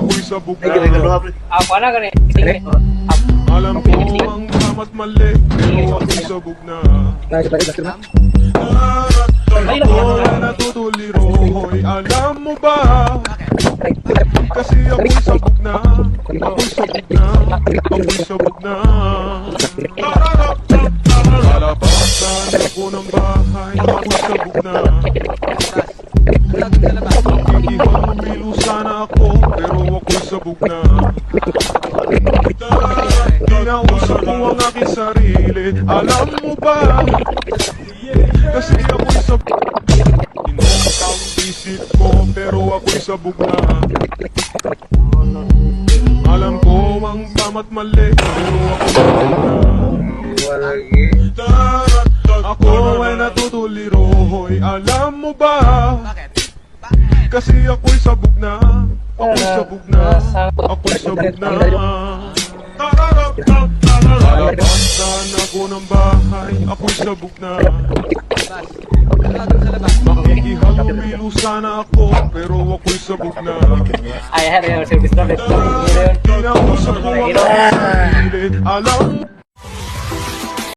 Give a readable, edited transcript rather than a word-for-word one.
ako'y sabog na. Apa na gani? Alam ko ang tama't mali, pero ako'y sabog na. Ako ay natutuliro, hoy, alam mo ba? Kasi ako'y sabog na, ako'y sabog na, ako'y sabog na. Lalabasan ako ng bahay, ako'y sabog na. Makikipagmilo sana ako, pero ako'y sabog na. Kinausap ko ang aking sarili, alam mo ba? Kasi ako'y sabog. Inumak ang isip ko, pero ako'y sabog na. Alam ko ang tama't mali, pero ako'y sabog na. Ako ay natutuliro, hoy, alam mo ba? Kasi ako'y sabog na, ako'y sabog na, ako'y sabog na. Lalabasan ako ng bahay, ako'y sabog na. Makikihalumilo sana ako, pero ako'y sabog na. Ay, had yung service na. Kinausap ko ang sarili, alam